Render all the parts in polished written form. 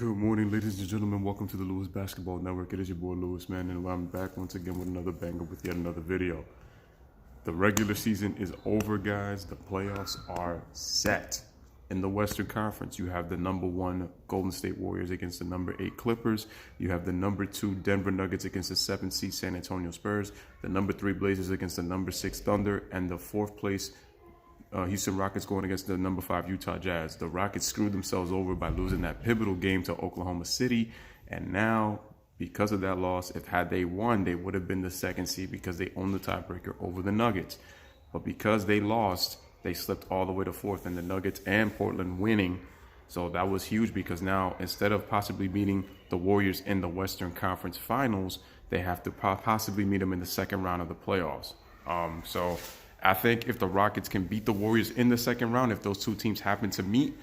Good morning, ladies and gentlemen. Welcome to the Lewis Basketball Network. It is your boy Lewis, man, and I'm back once again with another banger with yet another video. The regular season is over, guys. The playoffs are set. In the Western Conference, you have the number 1 Golden State Warriors against the number 8 Clippers. You have the number 2 Denver Nuggets against the 7th seed San Antonio Spurs. The number 3 Blazers against the number 6 Thunder, and the 4th place Houston Rockets going against the number 5 Utah Jazz. The Rockets screwed themselves over by losing that pivotal game to Oklahoma City. And now, because of that loss, if had they won, they would have been the 2nd seed because they own the tiebreaker over the Nuggets. But because they lost, they slipped all the way to 4th, and the Nuggets and Portland winning. So that was huge because now, instead of possibly meeting the Warriors in the Western Conference Finals, they have to possibly meet them in the 2nd round of the playoffs. So I think if the Rockets can beat the Warriors in the 2nd round, if those two teams happen to meet,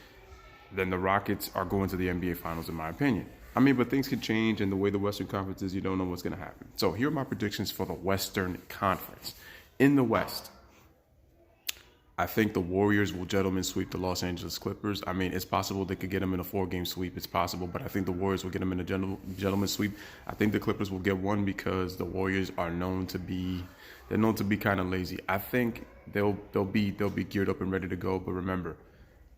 then the Rockets are going to the NBA Finals, in my opinion. I mean, but things can change, and the way the Western Conference is, you don't know what's going to happen. So here are my predictions for the Western Conference. In the West, I think the Warriors will gentlemen sweep the Los Angeles Clippers. I mean, it's possible they could get them in a 4-game sweep. It's possible, but I think the Warriors will get them in a gentleman sweep. I think the Clippers will get one because the Warriors are known to be kind of lazy. I think they'll be geared up and ready to go. But remember,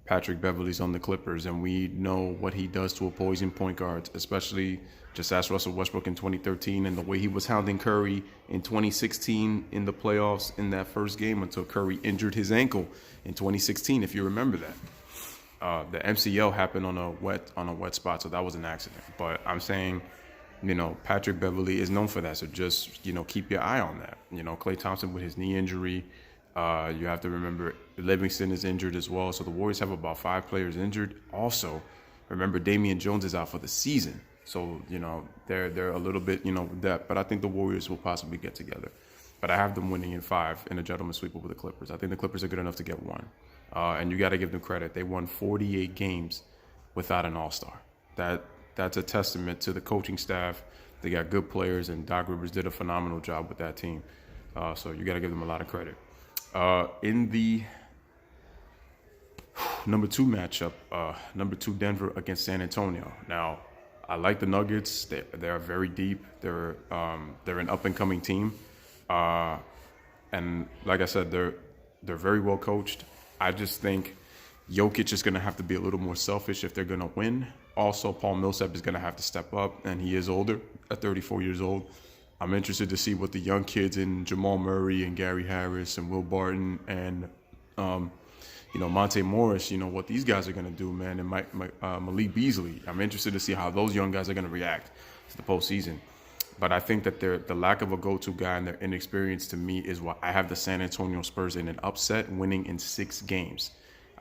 Patrick Beverley's on the Clippers, and we know what he does to opposing point guards, especially just ask Russell Westbrook in 2013 and the way he was hounding Curry in 2016 in the playoffs in that first game until Curry injured his ankle in 2016, if you remember that. The MCL happened on a wet spot, so that was an accident. But I'm saying, Patrick Beverley is known for that, so just, keep your eye on that. Klay Thompson with his knee injury. You have to remember Livingston is injured as well. So the Warriors have about 5 players injured. Also, remember Damian Jones is out for the season. So, they're a little bit, that. But I think the Warriors will possibly get together. But I have them winning in 5 in a gentleman sweep over the Clippers. I think the Clippers are good enough to get one. And you got to give them credit. They won 48 games without an all-star. That's a testament to the coaching staff. They got good players, and Doc Rivers did a phenomenal job with that team. So you got to give them a lot of credit. In the number 2 matchup, number 2 Denver against San Antonio. Now, I like the Nuggets. They are very deep. They're an up and coming team, and like I said, they're very well coached. I just think Jokic is going to have to be a little more selfish if they're going to win. Also, Paul Millsap is going to have to step up, and he is older at 34 years old. I'm interested to see what the young kids in Jamal Murray and Gary Harris and Will Barton and Monte Morris, what these guys are going to do, man, and Malik Beasley. I'm interested to see how those young guys are going to react to the postseason. But I think that the lack of a go-to guy and their inexperience, to me, is why I have the San Antonio Spurs in an upset, winning in 6 games.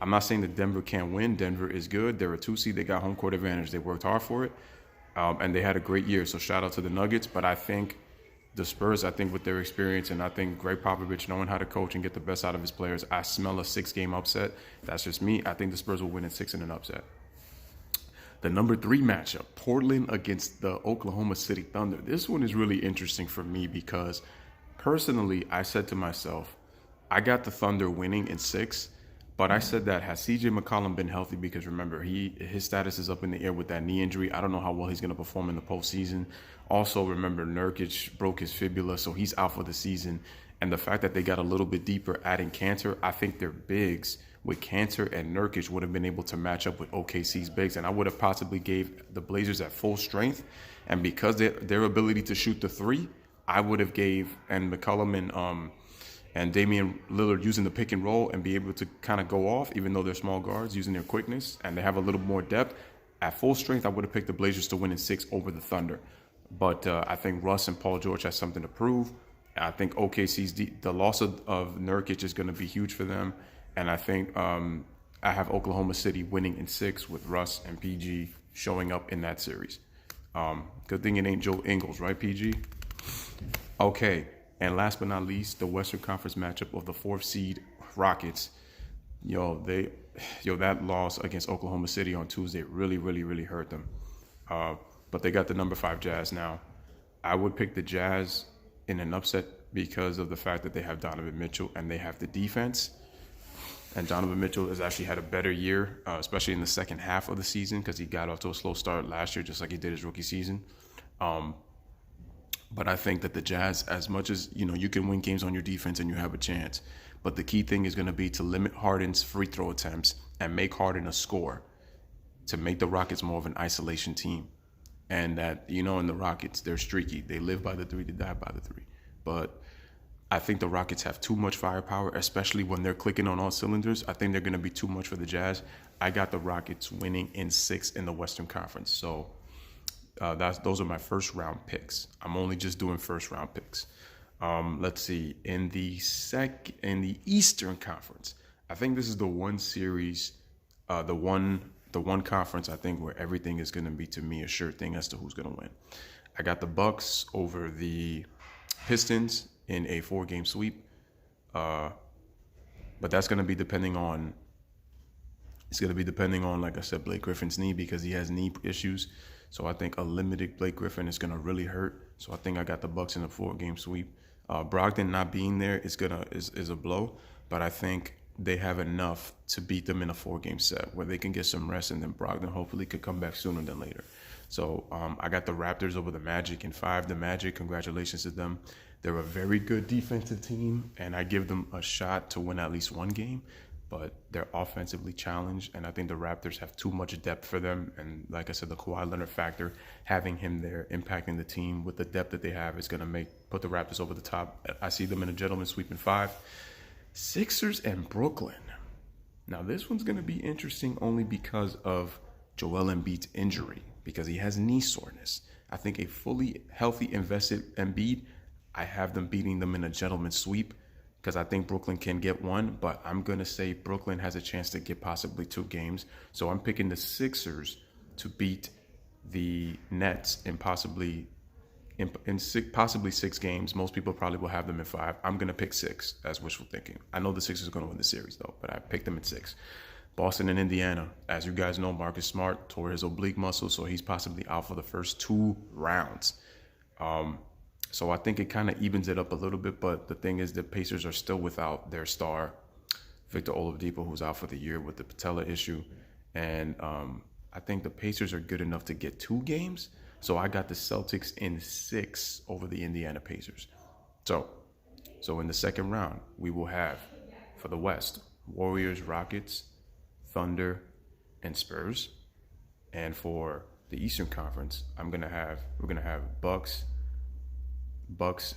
I'm not saying that Denver can't win. Denver is good. They're a 2 seed. They got home court advantage. They worked hard for it, and they had a great year. So shout out to the Nuggets. But I think the Spurs, with their experience, and I think Greg Popovich knowing how to coach and get the best out of his players, I smell a 6-game upset. That's just me. I think the Spurs will win in 6 in an upset. The number 3 matchup, Portland against the Oklahoma City Thunder. This one is really interesting for me because personally, I said to myself, I got the Thunder winning in 6, but I said that has CJ McCollum been healthy, because remember, his status is up in the air with that knee injury. I don't know how well he's going to perform in the postseason. Also, remember, Nurkic broke his fibula, so he's out for the season. And the fact that they got a little bit deeper, adding Cantor, I think their bigs with Cantor and Nurkic would have been able to match up with OKC's bigs. And I would have possibly gave the Blazers at full strength. And because their ability to shoot the 3, I would have gave, and McCollum and Damian Lillard using the pick and roll and be able to kind of go off, even though they're small guards, using their quickness, and they have a little more depth. At full strength, I would have picked the Blazers to win in 6 over the Thunder. But I think Russ and Paul George has something to prove. I think OKC's the loss of Nurkic is going to be huge for them. And I think I have Oklahoma City winning in 6 with Russ and PG showing up in that series. Good thing it ain't Joe Ingles, right, PG? Okay. And last but not least, the Western Conference matchup of the 4th seed Rockets. That loss against Oklahoma City on Tuesday really, really, really hurt them. But they got the number 5 Jazz now. I would pick the Jazz in an upset because of the fact that they have Donovan Mitchell and they have the defense. And Donovan Mitchell has actually had a better year, especially in the second half of the season, because he got off to a slow start last year, just like he did his rookie season. But I think that the Jazz, as much as, you can win games on your defense and you have a chance, but the key thing is going to be to limit Harden's free throw attempts and make Harden a scorer to make the Rockets more of an isolation team. And that, in the Rockets, they're streaky. They live by the three, they die by the three. But I think the Rockets have too much firepower, especially when they're clicking on all cylinders. I think they're going to be too much for the Jazz. I got the Rockets winning in 6 in the Western Conference. So those are my first round picks. I'm only just doing first round picks. Let's see. In the Eastern Conference, I think this is the one series, the one conference I think where everything is going to be, to me, a sure thing as to who's going to win. I got the Bucks over the Pistons in a 4-game sweep. But that's going to be depending on, like I said, Blake Griffin's knee, because he has knee issues. So I think a limited Blake Griffin is going to really hurt. So I think I got the Bucks in a 4-game sweep. Brogdon not being there is a blow, but I think they have enough to beat them in a 4-game set where they can get some rest, and then Brogdon hopefully could come back sooner than later. So I got the Raptors over the Magic in 5. The Magic, congratulations to them. They're a very good defensive team, and I give them a shot to win at least 1 game, but they're offensively challenged, and I think the Raptors have too much depth for them. And like I said, the Kawhi Leonard factor, having him there impacting the team with the depth that they have, is going to put the Raptors over the top. I see them in a gentleman's sweep in 5. Sixers and Brooklyn. Now this one's going to be interesting only because of Joel Embiid's injury, because he has knee soreness. I think a fully healthy, invested Embiid, I have them beating them in a gentleman's sweep, because I think Brooklyn can get 1, but I'm going to say Brooklyn has a chance to get possibly 2 games. So I'm picking the Sixers to beat the Nets in possibly 6 games. Most people probably will have them in 5. I'm going to pick 6 as wishful thinking. I know the Sixers are going to win the series, though, but I picked them at 6. Boston and Indiana. As you guys know, Marcus Smart tore his oblique muscle, so he's possibly out for the first 2 rounds. So I think it kind of evens it up a little bit, but the thing is the Pacers are still without their star, Victor Oladipo, who's out for the year with the patella issue. And I think the Pacers are good enough to get 2 games. So I got the Celtics in 6 over the Indiana Pacers. So in the second round, we will have, for the West, Warriors, Rockets, Thunder, and Spurs. And for the Eastern Conference, we're gonna have Bucks,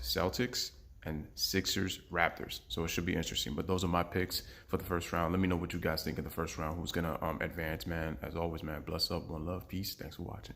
Celtics, and Sixers, Raptors. So it should be interesting. But those are my picks for the first round. Let me know what you guys think of the first round. Who's gonna advance, man? As always, man, bless up, one love, peace. Thanks for watching.